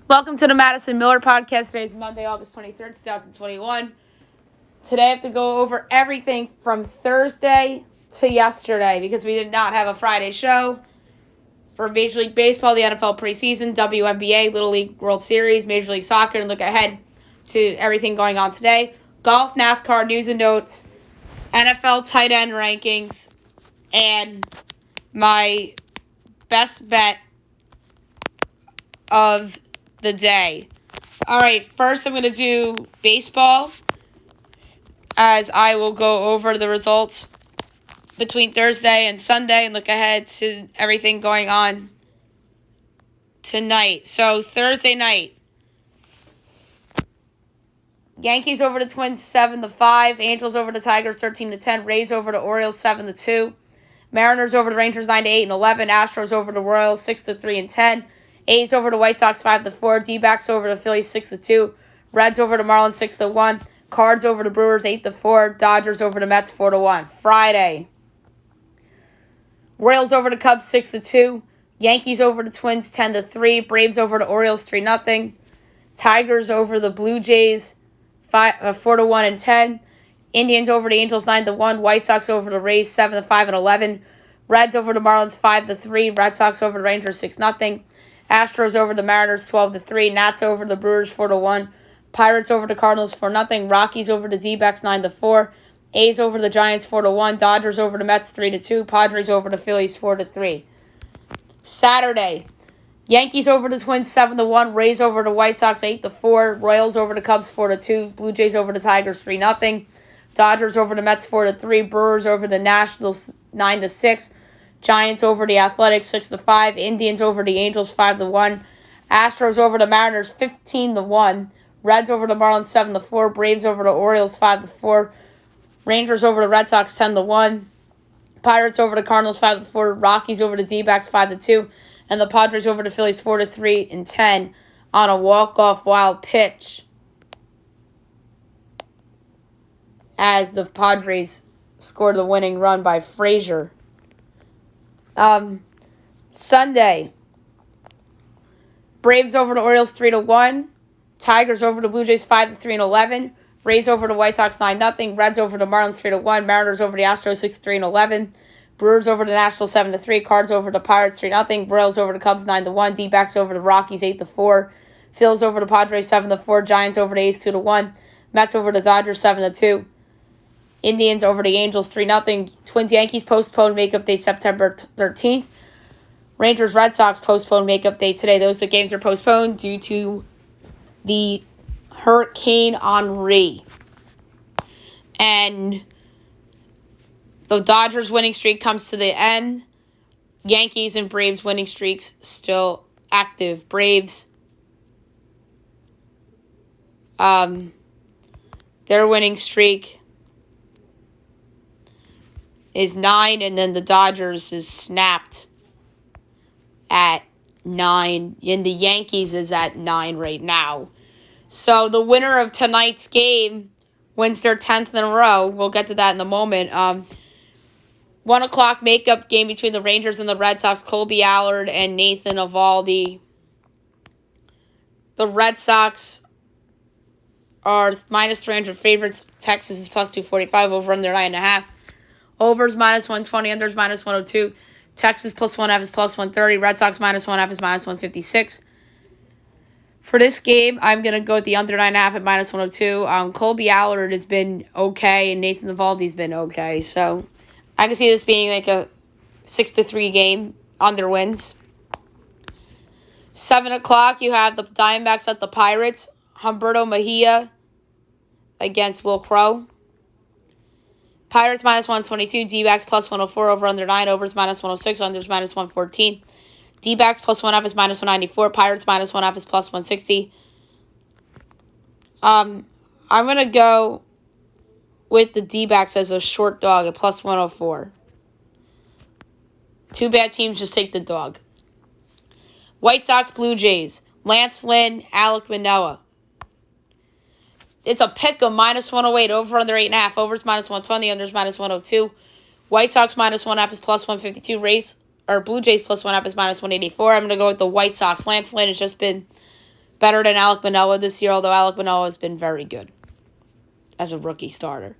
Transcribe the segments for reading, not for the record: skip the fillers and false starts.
Welcome to the Madison Miller Podcast. Today is Monday, August 23rd, 2021. Today I have to go over everything from Thursday to yesterday because we did not have a Friday show. For Major League Baseball, the NFL preseason, Wnba, Little League World Series, Major League Soccer, and look ahead to everything going on today. Golf, NASCAR, news and notes, NFL tight end rankings, and my best bet of the day. All right, first I'm going to do baseball, as I will go over the results between Thursday and Sunday and look ahead to everything going on tonight. So Thursday night, Yankees over the Twins 7-5, Angels over the Tigers 13-10, Rays over the Orioles 7-2, Mariners over the Rangers 9-8 and 11, Astros over the Royals 6-3 and 10. A's over the White Sox 5-4, D-backs over the Phillies 6-2, Reds over the Marlins 6-1, Cards over the Brewers 8-4, Dodgers over the Mets 4-1. Friday, Royals over the Cubs 6-2, Yankees over the Twins 10-3, Braves over the Orioles 3-0, Tigers over the Blue Jays 4-1 and 10, Indians over the Angels 9-1, White Sox over the Rays 7-5 and 11, Reds over the Marlins 5-3, Red Sox over the Rangers 6-0. Astros over the Mariners 12-3, Nats over the Brewers 4-1, Pirates over the Cardinals 4-0, Rockies over the D-backs 9-4, A's over the Giants 4-1, Dodgers over the Mets 3-2, Padres over the Phillies 4-3. Saturday, Yankees over the Twins 7-1, Rays over the White Sox 8-4, Royals over the Cubs 4-2, Blue Jays over the Tigers 3-0, Dodgers over the Mets 4-3, Brewers over the Nationals 9-6. Giants over the Athletics 6-5, Indians over the Angels 5-1, Astros over the Mariners 15-1, Reds over the Marlins 7-4, Braves over the Orioles 5-4, Rangers over the Red Sox 10-1, Pirates over the Cardinals 5-4, Rockies over the D-backs 5-2, and the Padres over the Phillies 4-3 and 10 on a walk-off wild pitch, as the Padres scored the winning run by Frazier. Sunday, Braves over the Orioles 3-1, Tigers over the Blue Jays 5-3 and 11, Rays over the White Sox 9-0, Reds over the Marlins 3-1, Mariners over the Astros 6-3 and 11, Brewers over the Nationals 7-3, Cards over the Pirates 3-0, Royals over the Cubs 9-1, D-backs over the Rockies 8-4, Phils over the Padres 7-4, Giants over the A's 2-1, Mets over the Dodgers 7-2. Indians over the Angels 3-0. Twins Yankees postponed makeup day September 13th. Rangers Red Sox postponed makeup day today. Those two games are postponed due to the Hurricane Henri. And the Dodgers winning streak comes to the end. Yankees and Braves winning streaks still active. Braves, their winning streak is 9, and then the Dodgers is snapped at 9, and the Yankees is at 9 right now. So the winner of tonight's game wins their 10th in a row. We'll get to that in a moment. 1 o'clock makeup game between the Rangers and the Red Sox, Colby Allard and Nathan Eovaldi. The Red Sox are minus 300 favorites. Texas is plus 245, over under 9.5. Overs minus 120, unders minus 102. Texas plus 1/2 is plus 130. Red Sox minus 1/2 is minus 156. For this game, I'm going to go with the under 9.5 at minus 102. Colby Allard has been okay, and Nathan Eovaldi's been okay. So I can see this being like a 6-3 game, under wins. 7 o'clock, you have the Diamondbacks at the Pirates. Humberto Mejia against Will Crow. Pirates minus 122, D-backs plus 104, over under 9, overs minus 106, unders minus 114. D-backs plus 1/2 is minus 194, Pirates minus 1/2 is plus 160. I'm going to go with the D-backs as a short dog at plus 104. Two bad teams, just take the dog. White Sox, Blue Jays. Lance Lynn, Alek Manoah. It's a pick of minus 108, over under 8.5, overs minus 120, unders minus 102. White Sox minus 1/2 is plus 152. Blue Jays plus 1/2 is minus 184. I'm going to go with the White Sox. Lance Lynn has just been Better than Alec Manoah this year, although Alec Manoah has been very good as a rookie starter.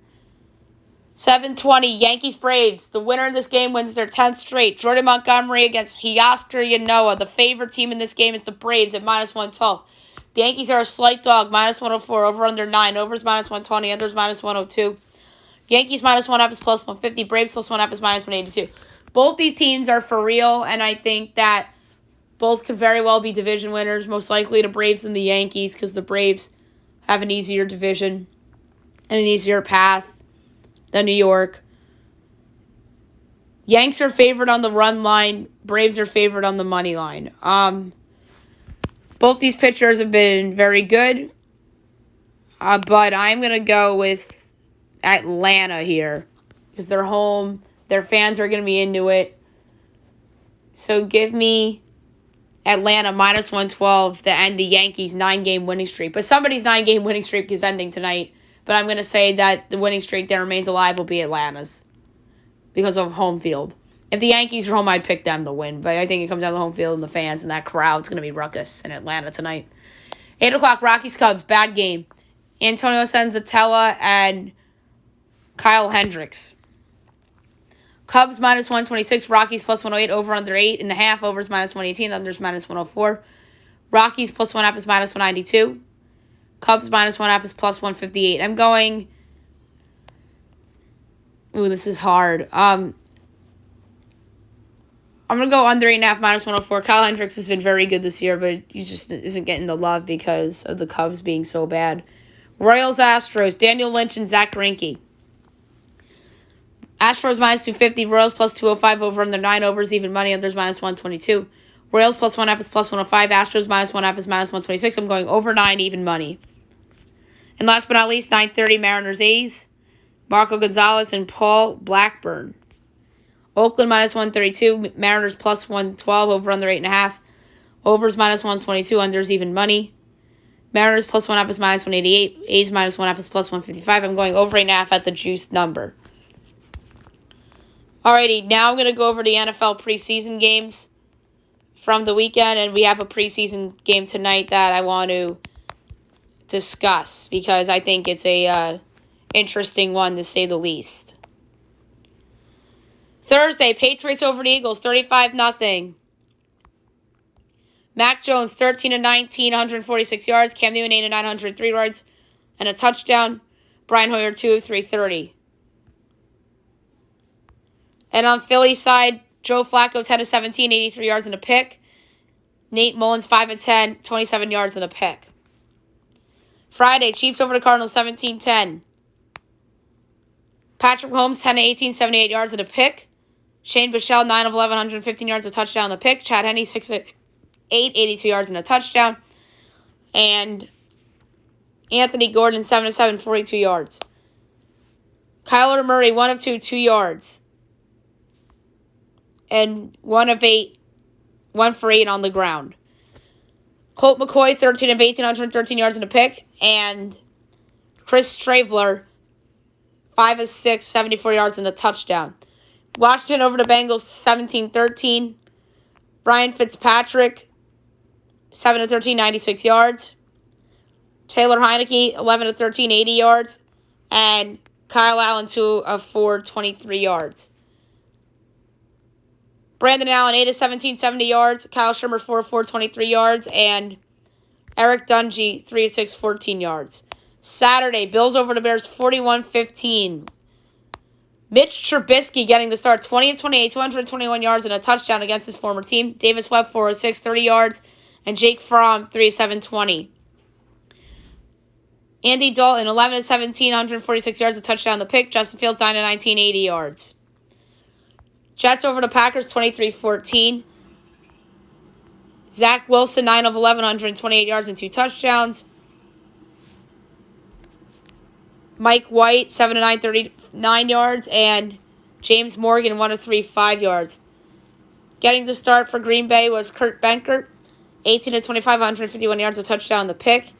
7:20, Yankees-Braves. The winner of this game wins their 10th straight. Jordan Montgomery against Huascar Ynoa. The favorite team in this game is the Braves at -112. The Yankees are a slight dog, -104, over under 9. Overs -120, unders -102. Yankees -1/2 is +150. Braves +1/2 is -182. Both these teams are for real, and I think that both could very well be division winners. Most likely the Braves and the Yankees, because the Braves have an easier division and an easier path than New York. Yanks are favored on the run line. Braves are favored on the money line. Both these pitchers have been very good, but I'm going to go with Atlanta here because they're home. Their fans are going to be into it. So give me Atlanta -112 to end the Yankees' 9-game winning streak. But somebody's 9-game winning streak is ending tonight. But I'm going to say that the winning streak that remains alive will be Atlanta's because of home field. If the Yankees are home, I'd pick them to win. But I think it comes down to the home field and the fans, and that crowd's going to be ruckus in Atlanta tonight. 8 o'clock, Rockies-Cubs, bad game. Antonio Senzatella and Kyle Hendricks. Cubs -126, Rockies +108, over under 8.5, overs -118, unders -104. Rockies +1/2 is -192. Cubs -1/2 is +158. I'm going. Ooh, this is hard. I'm going to go under 8.5, -104. Kyle Hendricks has been very good this year, but he just isn't getting the love because of the Cubs being so bad. Royals-Astros, Daniel Lynch and Zach Greinke. Astros -250, Royals +205, over under 9, overs even money, unders -122. Royals +1/2 is +105, Astros -1/2 is -126. I'm going over 9, even money. And last but not least, 9:30, Mariners-A's, Marco Gonzalez and Paul Blackburn. Oakland -132, Mariners +112, over under 8.5. Overs -122, unders even money. Mariners +1/2 is -188. A's -1/2 is +155. I'm going over 8.5 at the juiced number. Alrighty, now I'm going to go over the NFL preseason games from the weekend, and we have a preseason game tonight that I want to discuss because I think it's a interesting one to say the least. Thursday, Patriots over the Eagles, 35-0. Mac Jones, 13-19, 146 yards. Cam Newton, 8-9, 103 yards and a touchdown. Brian Hoyer, 2 of 330. And on Philly's side, Joe Flacco, 10-17, 83 yards and a pick. Nate Mullins, 5-10, 27 yards and a pick. Friday, Chiefs over the Cardinals, 17-10. Patrick Mahomes, 10-18, 78 yards and a pick. Shane Bichelle, 9 of 11, 115 yards, a touchdown and a pick. Chad Henne, 6 of 8, 82 yards and a touchdown. And Anthony Gordon, 7-7, 42 yards. Kyler Murray, 1 of 2, 2 yards. And 1 of 8, 1 for 8 on the ground. Colt McCoy, 13 of 18, 113 yards and a pick. And Chris Stravler, 5 of 6, 74 yards and a touchdown. Washington over the Bengals, 17-13. Brian Fitzpatrick, 7 of 13, 96 yards. Taylor Heineke, 11 of 13, 80 yards. And Kyle Allen, 2 of 4, 23 yards. Brandon Allen, 8 of 17, 70 yards. Kyle Shurmur, 4 of 4, 23 yards. And Eric Dungy, 3 of 6, 14 yards. Saturday, Bills over the Bears, 41-15. Mitch Trubisky getting the start, 20 of 28, 221 yards and a touchdown against his former team. Davis Webb, 4 of 6, 30 yards. And Jake Fromm, 3 of 7, 20. Andy Dalton, 11 of 17, 146 yards, a touchdown, the pick. Justin Fields, 9 of 19, 80 yards. Jets over the Packers, 23-14. Zach Wilson, 9 of 11, 128 yards and 2 touchdowns. Mike White, 7 of 9, 39 yards. And James Morgan, 1 of 3, 5 yards. Getting the start for Green Bay was Kurt Benkert, 18 of 25, 151 yards, a touchdown, the pick.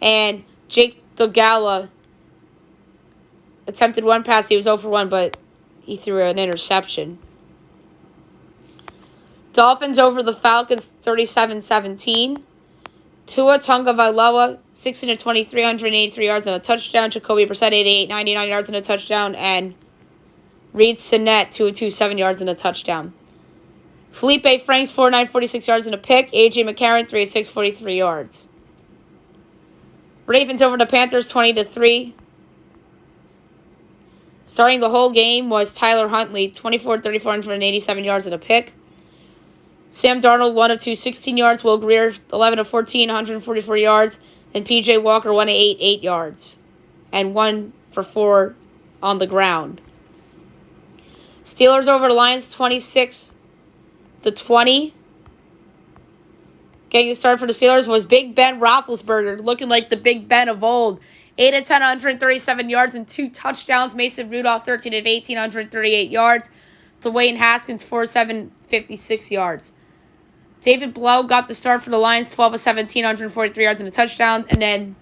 And Jake Dogala attempted 1 pass. He was 0 for 1, but he threw an interception. Dolphins over the Falcons, 37-17. Tua Tagovailoa, 16-20, 383 yards and a touchdown. Jacoby Brissett, 88, 99 yards and a touchdown. And Reed Sinnett, 202, 7 yards and a touchdown. Felipe Franks, 49, 46 yards and a pick. A.J. McCarron, 3-6, 43 yards. Ravens over the Panthers, 20-3. Starting the whole game was Tyler Huntley, 24, 34, 187 yards and a pick. Sam Darnold, 1 of 2, 16 yards. Will Grier, 11 of 14, 144 yards. And P.J. Walker, 1 of 8, 8 yards. And 1 for 4 on the ground. Steelers over the Lions, 26-20. Getting the start for the Steelers was Big Ben Roethlisberger, looking like the Big Ben of old. 8 of 10, 137 yards and 2 touchdowns. Mason Rudolph, 13 of 18, 138 yards. Dwayne Haskins, 4 of 7, 56 yards. David Blough got the start for the Lions, 12 of 17, 143 yards and a touchdown. And then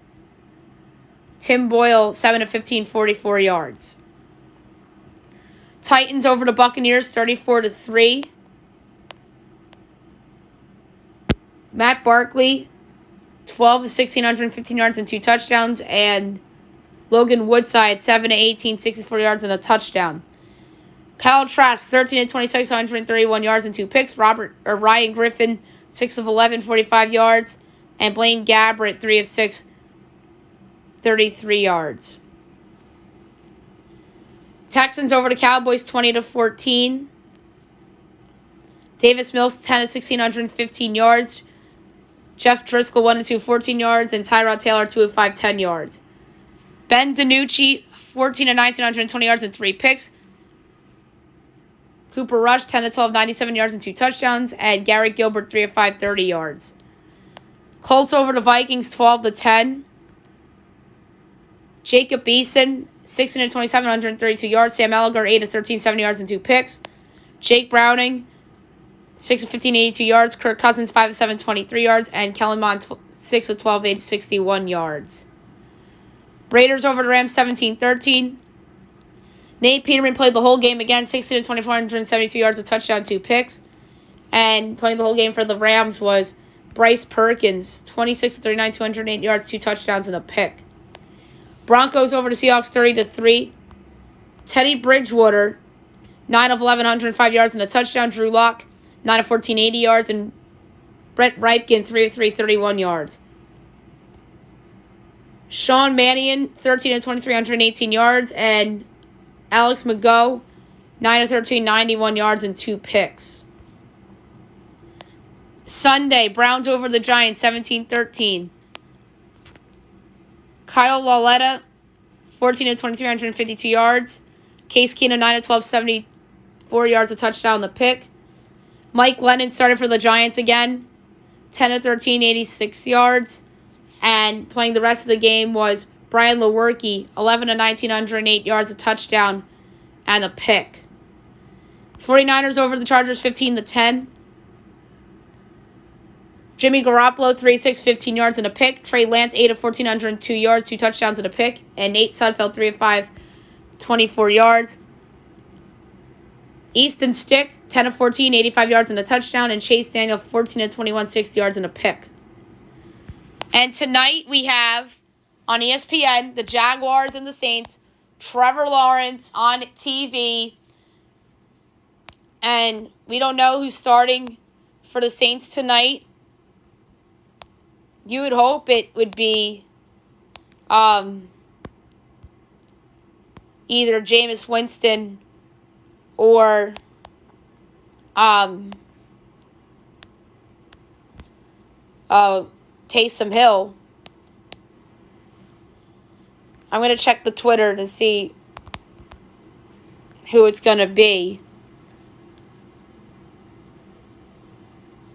Tim Boyle, 7 of 15, 44 yards. Titans over the Buccaneers, 34-3. Matt Barkley, 12 of 16, 115 yards and 2 touchdowns. And Logan Woodside, 7 of 18, 64 yards and a touchdown. Kyle Trask, 13 of 26, 131 yards and 2 picks. Ryan Griffin, 6 of 11, 45 yards. And Blaine Gabbert, 3 of 6, 33 yards. Texans over the Cowboys, 20-14. Davis Mills, 10 of 16, 115 yards. Jeff Driscoll, 1 of 2, 14 yards. And Tyrod Taylor, 2 of 5, 10 yards. Ben DiNucci, 14 of 19, 120 yards and 3 picks. Cooper Rush, 10 of 12, 97 yards and 2 touchdowns. And Garrett Gilbert, 3 of 5, 30 yards. Colts over the Vikings, 12-10. Jacob Eason, 16 of 27, 132 yards. Sam Ellinger, 8 of 13, 70 yards and 2 picks. Jake Browning, 6 of 15, 82 yards. Kirk Cousins, 5 of 7, 23 yards. And Kellen Mond, 6 of 12, 61 yards. Raiders over the Rams, 17-13. Nate Peterman played the whole game again, 16 of 24, 172 yards, a touchdown, 2 picks. And playing the whole game for the Rams was Bryce Perkins, 26 of 39, 208 yards, 2 touchdowns, and a pick. Broncos over the Seahawks, 30-3. Teddy Bridgewater, 9 of 11, 105 yards, and a touchdown. Drew Lock, 9 of 14, 80 yards. And Brett Ripken, 3 of 3, 31 yards. Sean Mannion, 13 of 23, 118 yards. And Alex McGough, 9 of 13, 91 yards and 2 picks. Sunday, Browns over the Giants, 17-13. Kyle Lauletta, 14 of 23, 152 yards. Case Keenum, 9 of 12, 74 yards, a touchdown, the pick. Mike Lennon started for the Giants again, 10 of 13, 86 yards. And playing the rest of the game was Brian Lewerke, 11 of 19, 108 yards, a touchdown, and a pick. 49ers over the Chargers, 15-10. Jimmy Garoppolo, 3-6, 15 yards and a pick. Trey Lance, 8 of 14, 102 yards, 2 touchdowns and a pick. And Nate Sudfeld, 3 of 5, 24 yards. Easton Stick, 10 of 14, 85 yards and a touchdown. And Chase Daniel, 14 of 21, 60 yards and a pick. And tonight we have on ESPN, the Jaguars and the Saints, Trevor Lawrence on TV. And we don't know who's starting for the Saints tonight. You would hope it would be either Jameis Winston or Taysom Hill. I'm going to check the Twitter to see who it's going to be.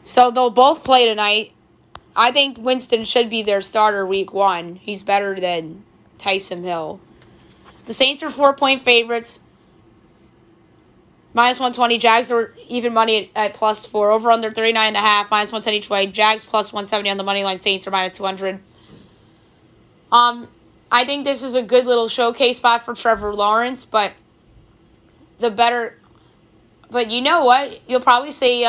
So they'll both play tonight. I think Winston should be their starter week 1. He's better than Taysom Hill. The Saints are 4-point favorites. Minus 120. Jags are even money at plus 4. Over under 39.5. Minus 110 each way. Jags plus 170 on the money line. Saints are minus 200. I think this is a good little showcase spot for Trevor Lawrence, but but you know what? You'll probably say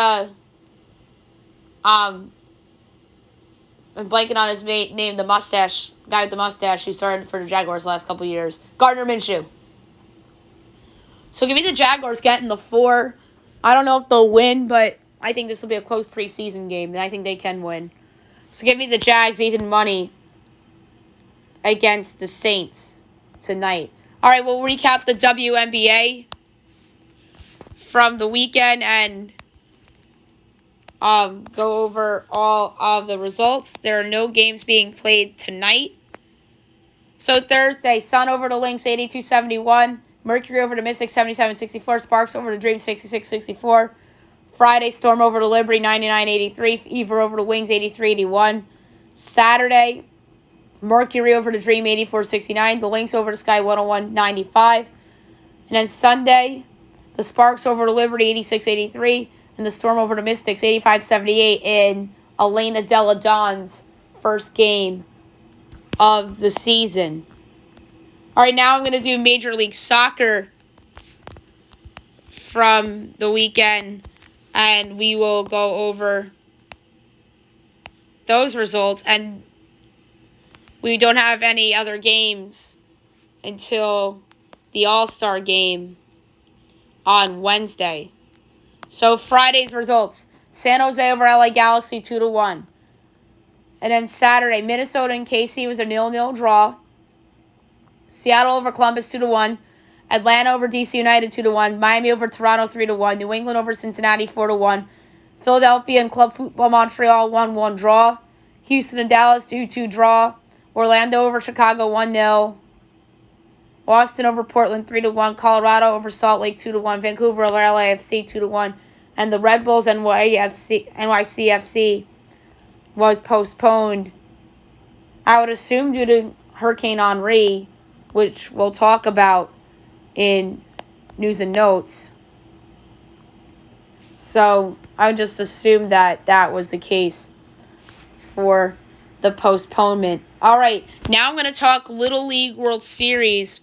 I'm blanking on his name, the mustache, guy with the mustache who started for the Jaguars the last couple of years. Gardner Minshew. So give me the Jaguars getting the 4. I don't know if they'll win, but I think this will be a close preseason game, and I think they can win. So give me the Jags even money against the Saints tonight. All right, we'll recap the WNBA from the weekend and go over all of the results. There are no games being played tonight. So Thursday, Sun over the Lynx 82-71. Mercury over the Mystics 77-64. Sparks over the Dream 66-64. Friday, Storm over the Liberty 99-83. Fever over the Wings 83-81. Saturday, Mercury over the Dream 84-69. The Lynx over the Sky 101-95. And then Sunday, the Sparks over the Liberty 86-83. And the Storm over the Mystics 85-78 in Elena Della Don's first game of the season. All right, now I'm going to do Major League Soccer from the weekend, and we will go over those results. And we don't have any other games until the All-Star game on Wednesday. So Friday's results: San Jose over LA Galaxy 2-1. And then Saturday, Minnesota and KC was a 0-0 draw. Seattle over Columbus 2-1. Atlanta over DC United 2-1. Miami over Toronto 3-1. New England over Cincinnati 4-1. Philadelphia and Club Football Montreal 1-1 draw. Houston and Dallas 2-2 draw. Orlando over Chicago 1-0. Boston over Portland 3-1. Colorado over Salt Lake 2-1. Vancouver over LAFC 2-1. And the Red Bulls NYCFC was postponed, I would assume, due to Hurricane Henri, which we'll talk about in news and notes. So I would just assume that that was the case for the postponement. All right, now I'm going to talk Little League World Series,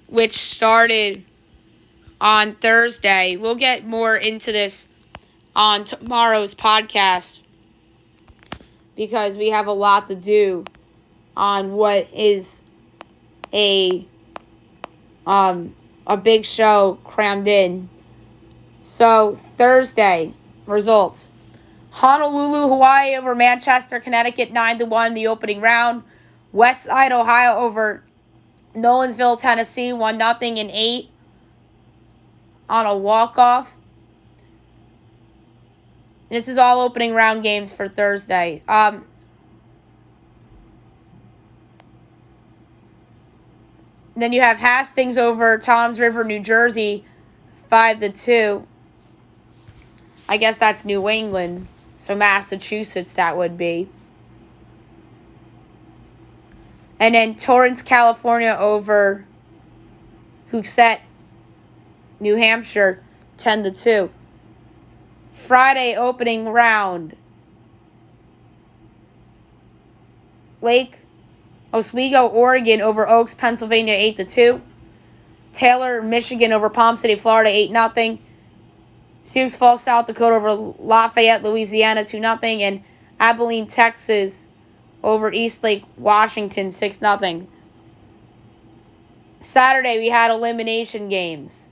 which started on Thursday. We'll get more into this on tomorrow's podcast because we have a lot to do on what is a big show crammed in. So Thursday results: Honolulu, Hawaii over Manchester, Connecticut 9-1 in the opening round. West Side, Ohio over Nolensville, Tennessee 1-0 in 8 on a walk-off. This is all opening round games for Thursday. Then you have Hastings over Toms River, New Jersey 5-2. I guess that's New England. So Massachusetts, that would be. And then Torrance, California over Hooksett, New Hampshire 10-2. Friday opening round: Lake Oswego, Oregon over Oaks, Pennsylvania 8-2. Taylor, Michigan over Palm City, Florida 8-0. Sioux Falls, South Dakota over Lafayette, Louisiana 2-0. And Abilene, Texas over Eastlake, Washington 6-0. Saturday we had elimination games.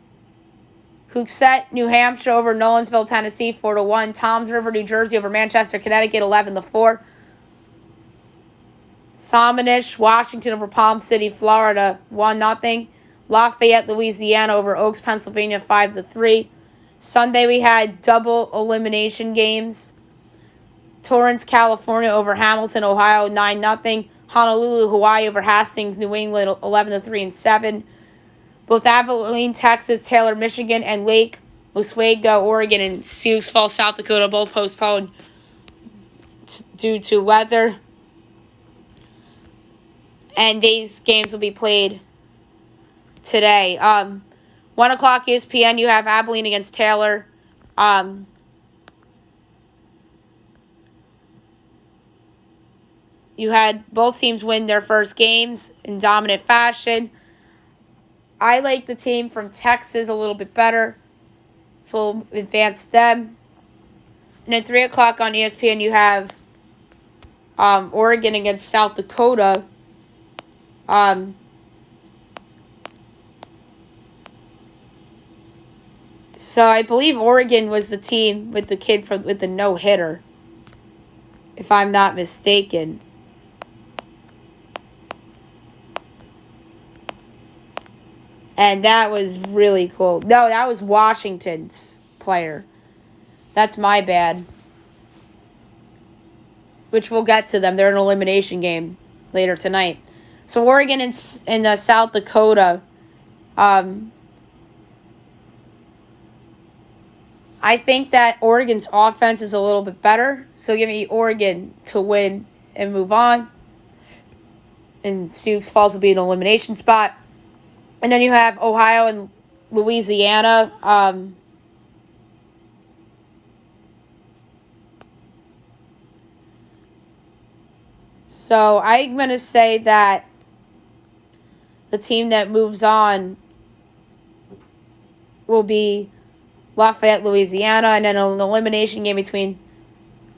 Hooksett, New Hampshire over Nolensville, Tennessee 4-1. Toms River, New Jersey over Manchester, Connecticut 11-4. Sammamish, Washington over Palm City, Florida 1-0. Lafayette, Louisiana over Oaks, Pennsylvania 5-3. Sunday we had double elimination games. Torrance, California over Hamilton, Ohio 9-0. Honolulu, Hawaii over Hastings, New England 11-3 and 7. Both Abilene, Texas, Taylor, Michigan, and Lake Oswego, Oregon, and Sioux Falls, South Dakota both postponed due to weather. And these games will be played today. 1 o'clock ESPN, you have Abilene against Taylor. You had both teams win their first games in dominant fashion. I like the team from Texas a little bit better, so we'll advance them. And at 3 o'clock on ESPN, you have Oregon against South Dakota. So I believe Oregon was the team with the kid with the no-hitter, if I'm not mistaken. And that was really cool. No, that was Washington's player. That's my bad. Which we'll get to them. They're in an elimination game later tonight. So Oregon and South Dakota. I think that Oregon's offense is a little bit better. So give me Oregon to win and move on. And Sioux Falls will be an elimination spot. And then you have Ohio and Louisiana. So I'm going to say that the team that moves on will be Lafayette, Louisiana, and then an elimination game between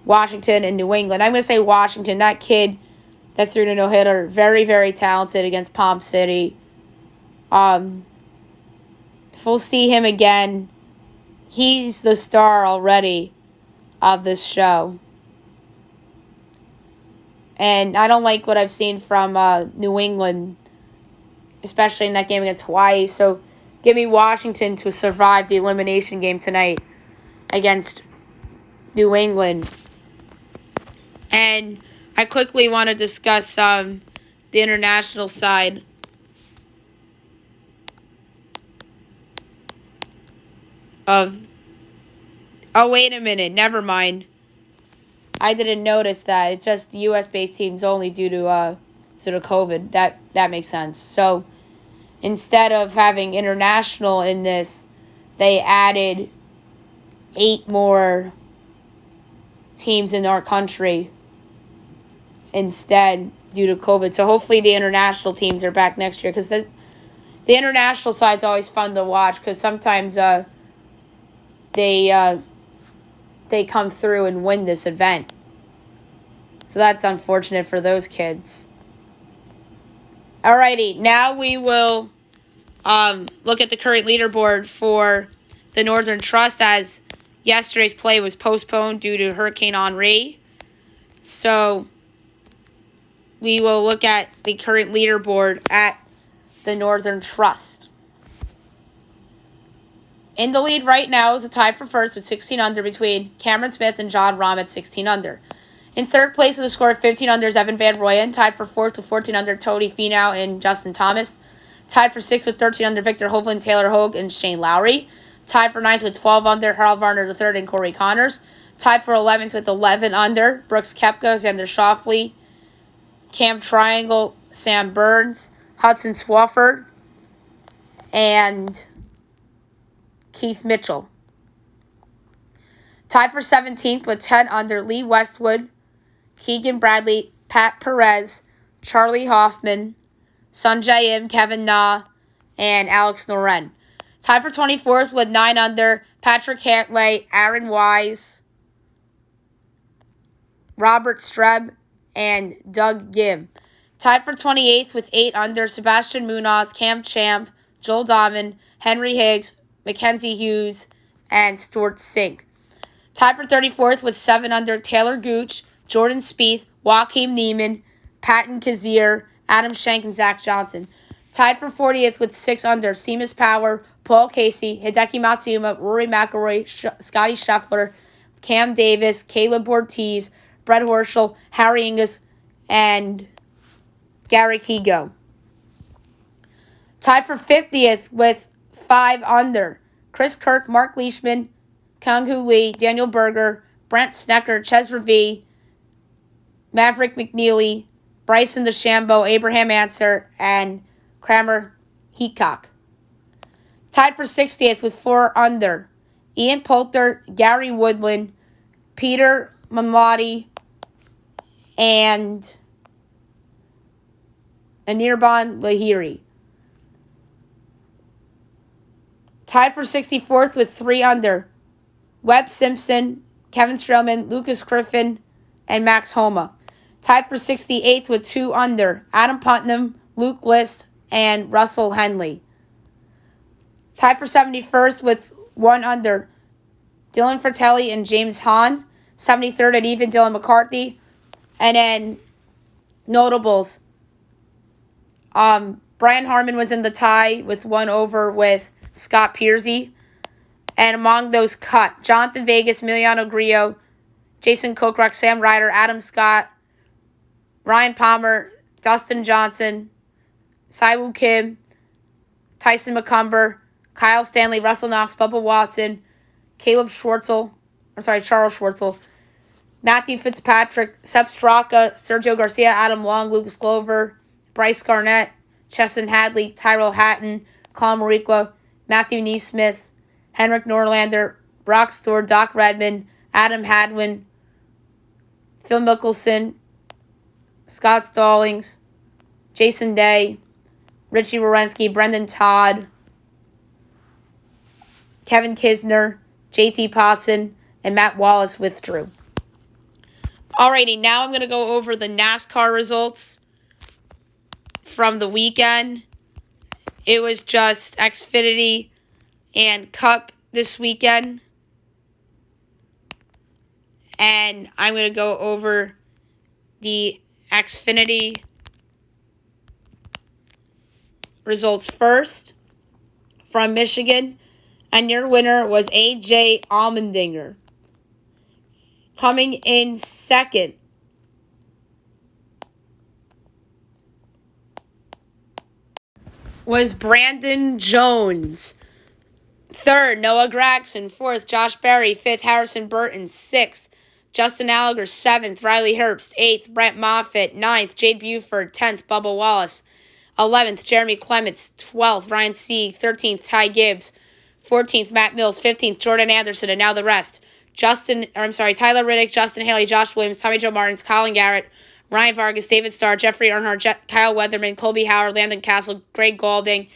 Washington and New England. I'm going to say Washington. That kid that threw the no-hitter, very, very talented against Palm City. If we'll see him again, he's the star already of this show. And I don't like what I've seen from New England, especially in that game against Hawaii. So give me Washington to survive the elimination game tonight against New England. And I quickly want to discuss the international side. Oh, wait a minute. Never mind. I didn't notice that. It's just U.S.-based teams only due to COVID. That makes sense. So instead of having international in this, they added 8 more teams in our country instead due to COVID. So hopefully the international teams are back next year, because the international side's always fun to watch, because sometimes they come through and win this event. So that's unfortunate for those kids. Alrighty, now we will look at the current leaderboard for the Northern Trust, as yesterday's play was postponed due to Hurricane Henri. So we will look at the current leaderboard at the Northern Trust. In the lead right now is a tie for first with 16 under between Cameron Smith and John Rahm at 16 under. In third place with a score of 15 under is Evan Van Rooyen. Tied for fourth with 14 under, Tony Finau and Justin Thomas. Tied for sixth with 13 under, Victor Hovland, Taylor Hogue, and Shane Lowry. Tied for ninth with 12 under, Harold Varner III and Corey Connors. Tied for 11th with 11 under, Brooks Koepka, Xander Schauffele, Cam Triangle, Sam Burns, Hudson Swafford, and Keith Mitchell. Tied for 17th with 10 under, Lee Westwood, Keegan Bradley, Pat Perez, Charlie Hoffman, Sungjae Im, Kevin Na, and Alex Noren. Tied for 24th with 9 under, Patrick Cantlay, Aaron Wise, Robert Streb, and Doug Gim. Tied for 28th with 8 under, Sebastian Munoz, Cam Champ, Joel Dahman, Henry Higgs, Mackenzie Hughes, and Stuart Sink. Tied for 34th with 7 under, Taylor Gooch, Jordan Spieth, Joaquin Neiman, Patton Kazir, Adam Schenk, and Zach Johnson. Tied for 40th with 6 under, Seamus Power, Paul Casey, Hideki Matsuyama, Rory McIlroy, Scotty Scheffler, Cam Davis, Caleb Ortiz, Brett Horschel, Harry Ingus, and Gary Higo. Tied for 50th with 5 under, Chris Kirk, Mark Leishman, Kang-Hoo Lee, Daniel Berger, Brent Snecker, Ches Ravi, Maverick McNeely, Bryson DeChambeau, Abraham Anser, and Kramer Heacock. Tied for 60th with 4 under, Ian Poulter, Gary Woodland, Peter Mamladi, and Anirban Lahiri. Tied for 64th with 3 under, Webb Simpson, Kevin Strelman, Lucas Griffin, and Max Homa. Tied for 68th with 2 under, Adam Putnam, Luke List, and Russell Henley. Tied for 71st with 1 under, Dylan Fratelli and James Hahn. 73rd at even, Dylan McCarthy. And then notables. Brian Harmon was in the tie with 1 over with Scott Piercy. And among those cut, Jonathan Vegas, Emiliano Grillo, Jason Kokrak, Sam Ryder, Adam Scott, Ryan Palmer, Dustin Johnson, Siwoo Kim, Tyson McCumber, Kyle Stanley, Russell Knox, Bubba Watson, Charles Schwartzel, Matthew Fitzpatrick, Sep Straka, Sergio Garcia, Adam Long, Lucas Glover, Bryce Garnett, Chesson Hadley, Tyrell Hatton, Colin Mariqua, Matthew Neesmith, Henrik Norlander, Brock Stewart, Doc Redmond, Adam Hadwin, Phil Mickelson, Scott Stallings, Jason Day, Richie Wierenski, Brendan Todd, Kevin Kisner, JT Potson, and Matt Wallace withdrew. Alrighty, now I'm going to go over the NASCAR results from the weekend. It was just Xfinity and Cup this weekend. And I'm going to go over the Xfinity results first from Michigan. And your winner was A.J. Allmendinger. Coming in second was Brandon Jones. Third, Noah Gragson. Fourth, Josh Berry. Fifth, Harrison Burton. Sixth, Justin Allgaier. Seventh, Riley Herbst. Eighth, Brent Moffitt. Ninth, Jade Buford. 10th, Bubba Wallace. 11th, Jeremy Clements. 12th, Ryan Sieg. 13th, Ty Gibbs. 14th, Matt Mills. 15th, Jordan Anderson. And now the rest. Tyler Riddick, Justin Haley, Josh Williams, Tommy Joe Martins, Colin Garrett, Ryan Vargas, David Starr, Jeffrey Earnhardt, Kyle Weatherman, Colby Howard, Landon Castle, Greg Gaulding,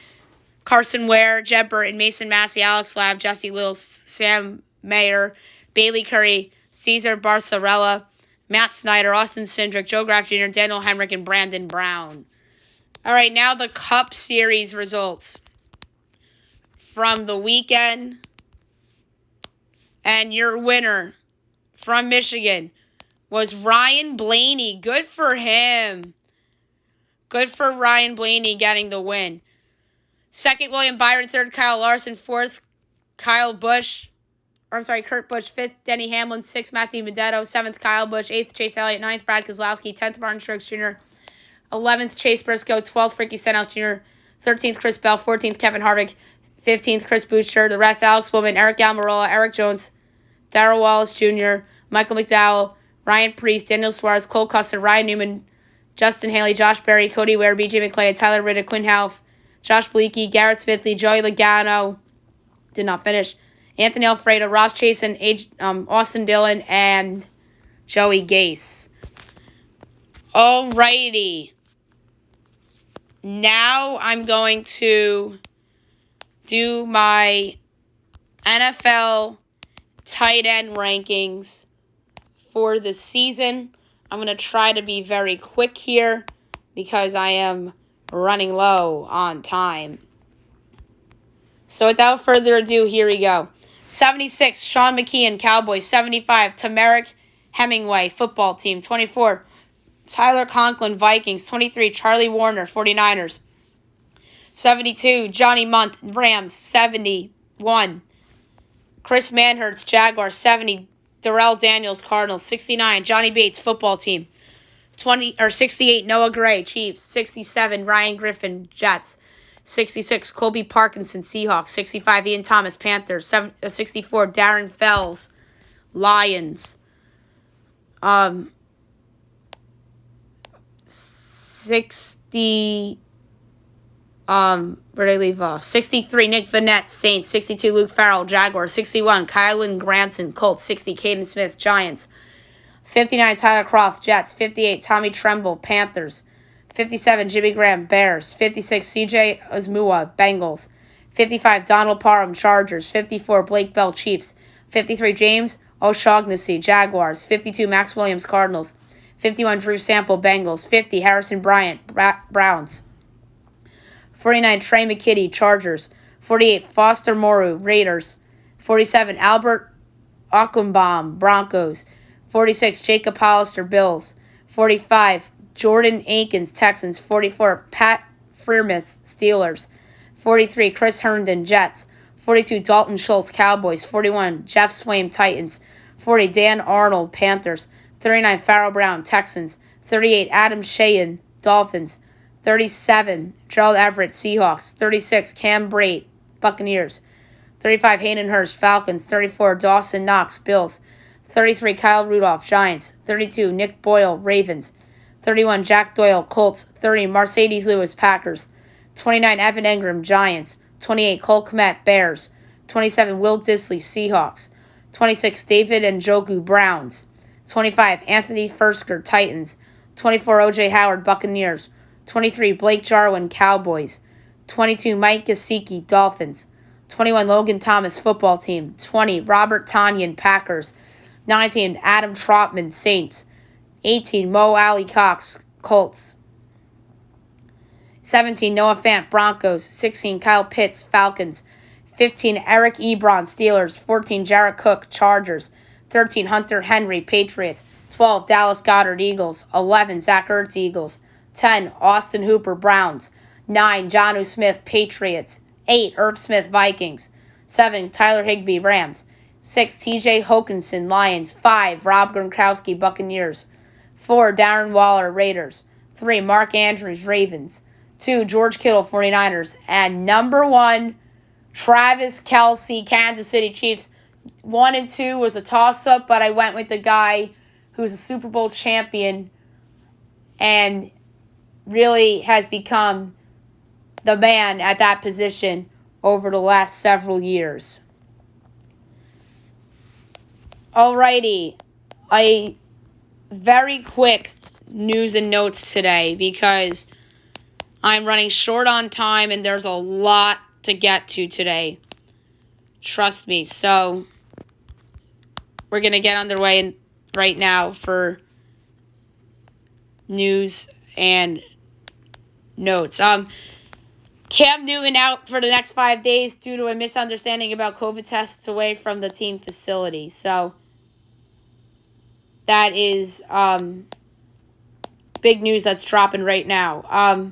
Carson Ware, Jeb Burton, Mason Massey, Alex Lab, Jesse Little, Sam Mayer, Bailey Curry, Cesar Barcarella, Matt Snyder, Austin Cindric, Joe Graff Jr., Daniel Hemrick, and Brandon Brown. All right, now the Cup Series results from the weekend. And your winner from Michigan was Ryan Blaney. Good for him. Good for Ryan Blaney getting the win. Second, William Byron. Third, Kyle Larson. Fourth, Kurt Busch. Fifth, Denny Hamlin. Sixth, Matthew Benedetto. Seventh, Kyle Busch. Eighth, Chase Elliott. Ninth, Brad Keselowski. 10th, Martin Truex Jr. 11th, Chase Briscoe. 12th, Ricky Stenhouse Jr. 13th, Chris Bell. 14th, Kevin Harvick. 15th, Chris Buescher. The rest, Alex Bowman, Eric Almirola, Eric Jones, Darrell Wallace Jr., Michael McDowell, Ryan Preece, Daniel Suarez, Cole Custer, Ryan Newman, Justin Haley, Josh Berry, Cody Ware, BJ McClay, Tyler Riddick, Quinn Houff, Josh Bleeky, Garrett Smithley, Joey Logano, did not finish, Anthony Alfredo, Ross Chasen, Austin Dillon, and Joey Gase. Alrighty. Now I'm going to do my NFL tight end rankings for the season. I'm going to try to be very quick here because I am running low on time. So without further ado, here we go. 76, Sean McKeon, Cowboys. 75, Tamarick Hemingway, football team. 24, Tyler Conklin, Vikings. 23, Charlie Warner, 49ers. 72, Johnny Munt, Rams. 71, Chris Manhertz, Jaguars. 70, Darrell Daniels, Cardinals. 69, Johnny Bates, football team. 68, Noah Gray, Chiefs. 67, Ryan Griffin, Jets. 66, Colby Parkinson, Seahawks. 65, Ian Thomas, Panthers. 64, Darren Fells, Lions. 60, where did I leave off? 63, Nick Vanette, Saints. 62, Luke Farrell, Jaguars. 61, Kylan Granson, Colts. 60, Caden Smith, Giants. 59, Tyler Croft, Jets. 58, Tommy Tremble, Panthers. 57, Jimmy Graham, Bears. 56, CJ Uzmua, Bengals. 55, Donald Parham, Chargers. 54, Blake Bell, Chiefs. 53, James O'Shaughnessy, Jaguars. 52, Max Williams, Cardinals. 51, Drew Sample, Bengals. 50, Harrison Bryant, Browns. 49, Trey McKitty, Chargers. 48, Foster Moreau, Raiders. 47, Albert Ockenbaum, Broncos. 46, Jacob Hollister, Bills. 45, Jordan Akins, Texans. 44, Pat Freiermuth, Steelers. 43, Chris Herndon, Jets. 42, Dalton Schultz, Cowboys. 41, Jeff Swaim, Titans. 40, Dan Arnold, Panthers. 39, Farrell Brown, Texans. 38, Adam Shayen, Dolphins. 37, Gerald Everett, Seahawks. 36, Cam Brate, Buccaneers. 35, Hayden Hurst, Falcons. 34, Dawson Knox, Bills. 33, Kyle Rudolph, Giants. 32, Nick Boyle, Ravens. 31, Jack Doyle, Colts. 30, Mercedes Lewis, Packers. 29, Evan Engram, Giants. 28, Cole Kmet, Bears. 27, Will Dissly, Seahawks. 26, David Njoku, Browns. 25, Anthony Fersker, Titans. 24, O.J. Howard, Buccaneers. 23, Blake Jarwin, Cowboys. 22, Mike Gesicki, Dolphins. 21, Logan Thomas, Football Team. 20, Robert Tonyan, Packers. 19, Adam Trotman, Saints. 18, Mo Alley Cox, Colts. 17, Noah Fant, Broncos. 16, Kyle Pitts, Falcons. 15, Eric Ebron, Steelers. 14, Jarrett Cook, Chargers. 13, Hunter Henry, Patriots. 12, Dallas Goedert, Eagles. 11, Zach Ertz, Eagles. 10, Austin Hooper, Browns. 9, Jonnu Smith, Patriots. 8, Irv Smith, Vikings. 7, Tyler Higbee, Rams. 6, TJ Hawkinson, Lions. 5, Rob Gronkowski, Buccaneers. 4, Darren Waller, Raiders. 3, Mark Andrews, Ravens. 2, George Kittle, 49ers. And number 1, Travis Kelce, Kansas City Chiefs. 1 and 2 was a toss-up, but I went with the guy who's a Super Bowl champion and really has become the man at that position over the last several years. Alrighty, a very quick news and notes today because I'm running short on time and there's a lot to get to today. Trust me. So we're going to get underway right now for news and notes. Cam Newton out for the next 5 days due to a misunderstanding about COVID tests away from the team facility. So that is big news that's dropping right now.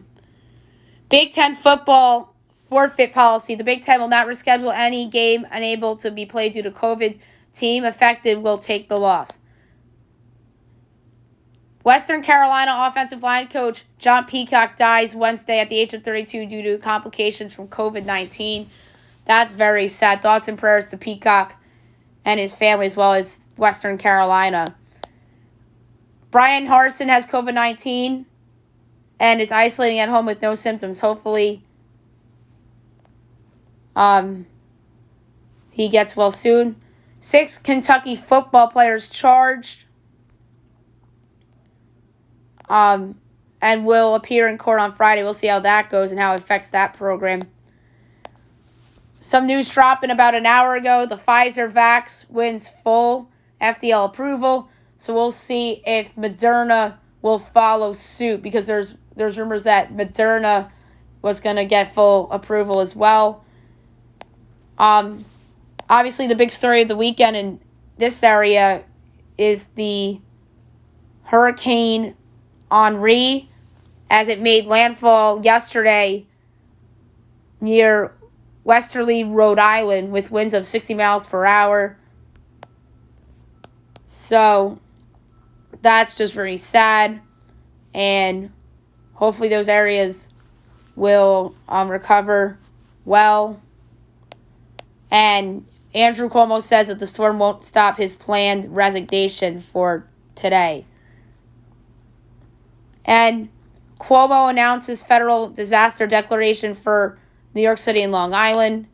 Big Ten football forfeit policy. The Big Ten will not reschedule any game unable to be played due to COVID. Team affected will take the loss. Western Carolina offensive line coach John Peacock dies Wednesday at the age of 32 due to complications from COVID-19. That's very sad. Thoughts and prayers to Peacock and his family as well as Western Carolina. Brian Harsin has COVID-19 and is isolating at home with no symptoms. Hopefully he gets well soon. 6 Kentucky football players charged and will appear in court on Friday. We'll see how that goes and how it affects that program. Some news dropping about an hour ago. The Pfizer vax wins full FDL approval. So we'll see if Moderna will follow suit because there's rumors that Moderna was going to get full approval as well. Obviously, the big story of the weekend in this area is the Hurricane Henri, as it made landfall yesterday near Westerly, Rhode Island, with winds of 60 miles per hour. So that's just very sad, and hopefully those areas will recover well. And Andrew Cuomo says that the storm won't stop his planned resignation for today. And Cuomo announces federal disaster declaration for New York City and Long Island.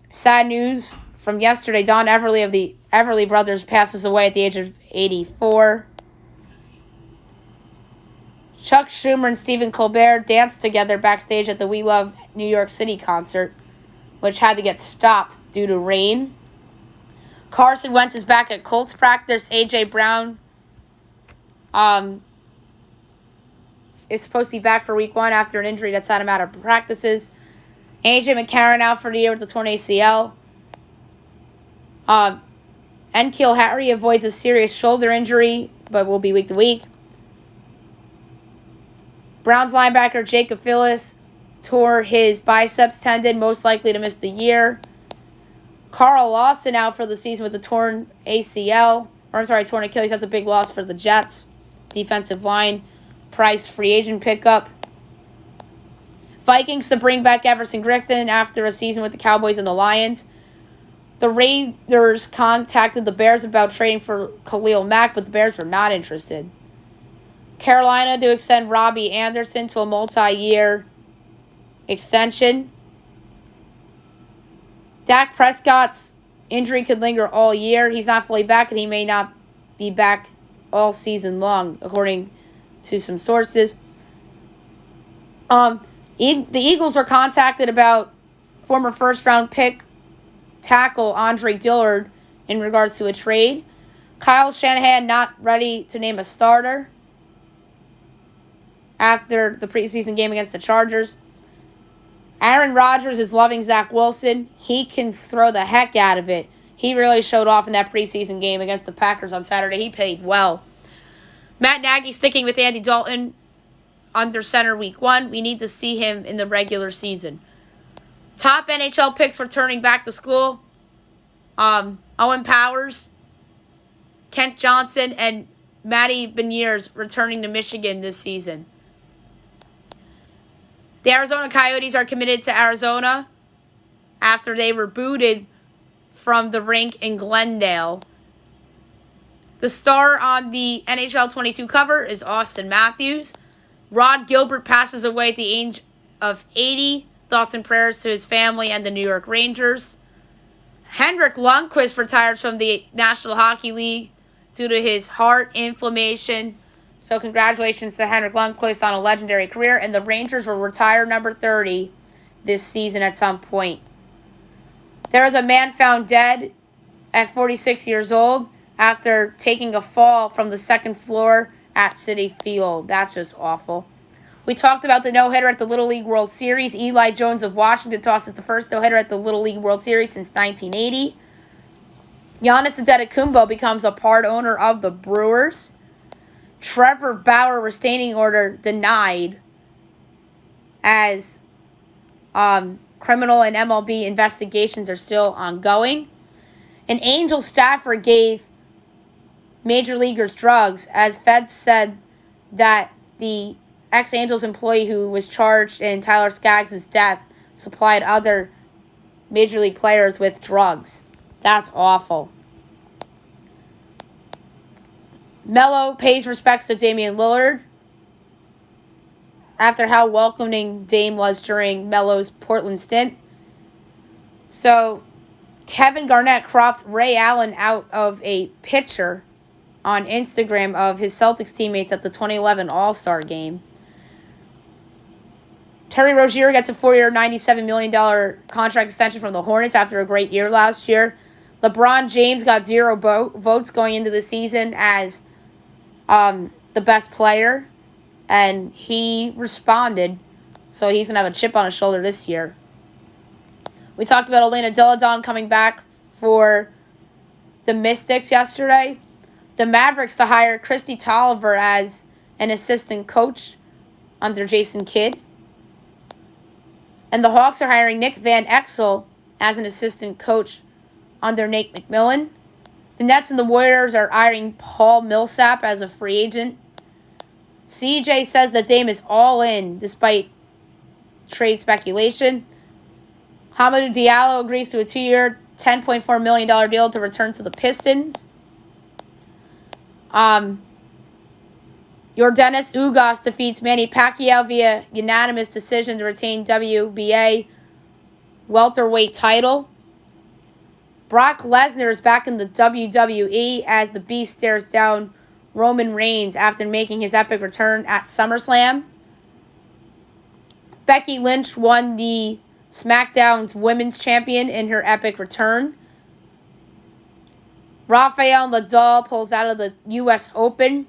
Sad news from yesterday. Don Everly of the Everly Brothers passes away at the age of 84. Chuck Schumer and Stephen Colbert danced together backstage at the We Love New York City concert, which had to get stopped due to rain. Carson Wentz is back at Colts practice. A.J. Brown is supposed to be back for week 1 after an injury that's had him out of practices. AJ McCarron out for the year with the torn ACL. N'Keal Harry avoids a serious shoulder injury, but will be week to week. Browns linebacker Jacob Phillips tore his biceps tendon, most likely to miss the year. Carl Lawson out for the season with a torn ACL. Torn Achilles. That's a big loss for the Jets. Defensive line, Price free agent pickup. Vikings to bring back Everson Griffin after a season with the Cowboys and the Lions. The Raiders contacted the Bears about trading for Khalil Mack, but the Bears were not interested. Carolina to extend Robbie Anderson to a multi-year extension. Dak Prescott's injury could linger all year. He's not fully back, and he may not be back all season long, according to some sources. The Eagles were contacted about former first-round pick tackle Andre Dillard in regards to a trade. Kyle Shanahan not ready to name a starter after the preseason game against the Chargers. Aaron Rodgers is loving Zach Wilson. He can throw the heck out of it. He really showed off in that preseason game against the Packers on Saturday. He played well. Matt Nagy sticking with Andy Dalton under center week 1. We need to see him in the regular season. Top NHL picks returning back to school. Owen Powers, Kent Johnson, and Matty Beniers returning to Michigan this season. The Arizona Coyotes are committed to Arizona after they were booted from the rink in Glendale. The star on the NHL 22 cover is Austin Matthews. Rod Gilbert passes away at the age of 80. Thoughts and prayers to his family and the New York Rangers. Henrik Lundqvist retires from the National Hockey League due to his heart inflammation. So congratulations to Henrik Lundqvist on a legendary career. And the Rangers will retire number 30 this season at some point. There is a man found dead at 46 years old after taking a fall from the second floor at Citi Field. That's just awful. We talked about the no-hitter at the Little League World Series. Eli Jones of Washington tosses the first no-hitter at the Little League World Series since 1980. Giannis Antetokounmpo becomes a part owner of the Brewers. Trevor Bauer restraining order denied as criminal and MLB investigations are still ongoing. An Angel staffer gave major leaguers drugs as feds said that the ex-Angels employee who was charged in Tyler Skaggs' death supplied other major league players with drugs. That's awful. Melo pays respects to Damian Lillard after how welcoming Dame was during Melo's Portland stint. So, Kevin Garnett cropped Ray Allen out of a picture on Instagram of his Celtics teammates at the 2011 All-Star Game. Terry Rozier gets a 4-year, $97 million contract extension from the Hornets after a great year last year. LeBron James got 0 votes going into the season as the best player, and he responded, so he's going to have a chip on his shoulder this year. We talked about Elena Delle coming back for the Mystics yesterday. The Mavericks to hire Christy Tolliver as an assistant coach under Jason Kidd. And the Hawks are hiring Nick Van Exel as an assistant coach under Nate McMillan. The Nets and the Warriors are hiring Paul Millsap as a free agent. CJ says that Dame is all in despite trade speculation. Hamidou Diallo agrees to a 2-year, $10.4 million deal to return to the Pistons. Yordenis Ugas defeats Manny Pacquiao via unanimous decision to retain WBA welterweight title. Brock Lesnar is back in the WWE as the Beast stares down Roman Reigns after making his epic return at SummerSlam. Becky Lynch won the SmackDown's Women's Champion in her epic return. Rafael Nadal pulls out of the U.S. Open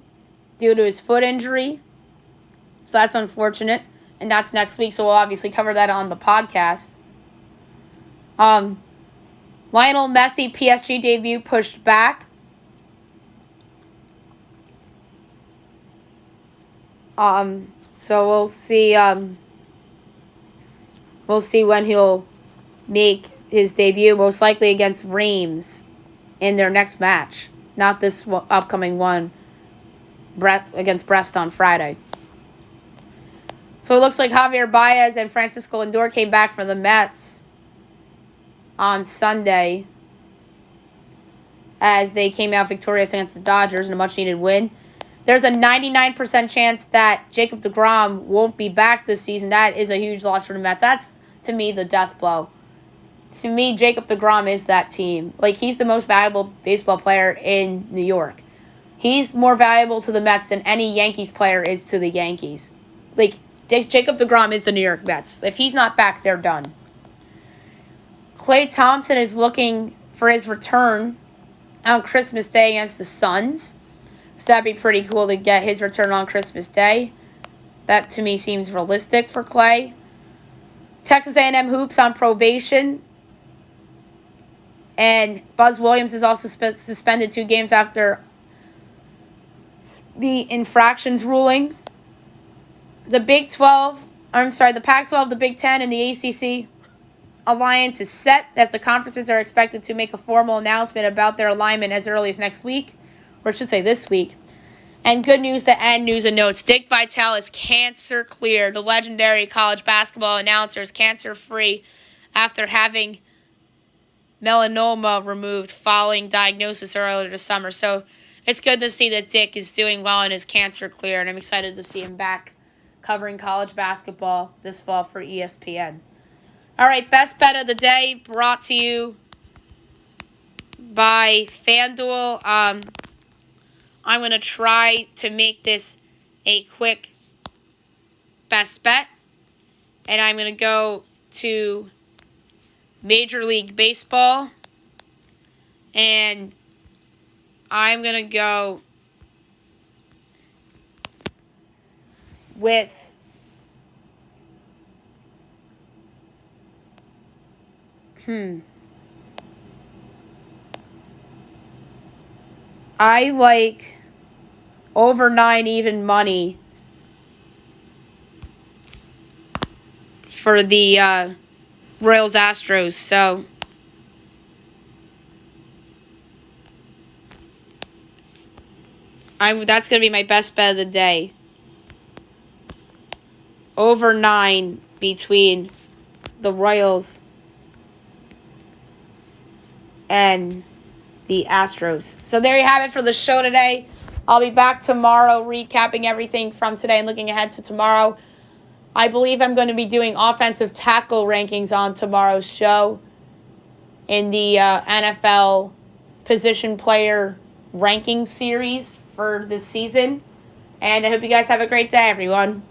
due to his foot injury. So that's unfortunate. And that's next week, so we'll obviously cover that on the podcast. Lionel Messi PSG debut pushed back. So we'll see. We'll see when he'll make his debut. Most likely against Reims in their next match, not this upcoming one against Brest on Friday. So it looks like Javier Baez and Francisco Lindor came back from the Mets on Sunday as they came out victorious against the Dodgers in a much-needed win. There's a 99% chance that Jacob deGrom won't be back this season. That is a huge loss for the Mets. That's, to me, the death blow. To me, Jacob deGrom is that team. Like, he's the most valuable baseball player in New York. He's more valuable to the Mets than any Yankees player is to the Yankees. Like, Jacob deGrom is the New York Mets. If he's not back, they're done. Klay Thompson is looking for his return on Christmas Day against the Suns. So that'd be pretty cool to get his return on Christmas Day. That, to me, seems realistic for Klay. Texas A&M Hoops on probation. And Buzz Williams is also suspended 2 games after the infractions ruling. The the Pac-12, the Big Ten, and the ACC alliance is set as the conferences are expected to make a formal announcement about their alignment as early as next week, or I should say this week. And good news to end news and notes. Dick Vitale is cancer cleared. The legendary college basketball announcer is cancer-free after having melanoma removed following diagnosis earlier this summer. So it's good to see that Dick is doing well and is cancer clear, and I'm excited to see him back covering college basketball this fall for ESPN. All right, best bet of the day brought to you by FanDuel. I'm going to try to make this a quick best bet, and I'm going to go to Major League Baseball, and I'm going to go with I like over 9 even money for the Royals Astros. So that's going to be my best bet of the day. Over 9 between the Royals and the Astros. So there you have it for the show today. I'll be back tomorrow recapping everything from today and looking ahead to tomorrow. I believe I'm going to be doing offensive tackle rankings on tomorrow's show in the NFL position player ranking series for this season. And I hope you guys have a great day, everyone.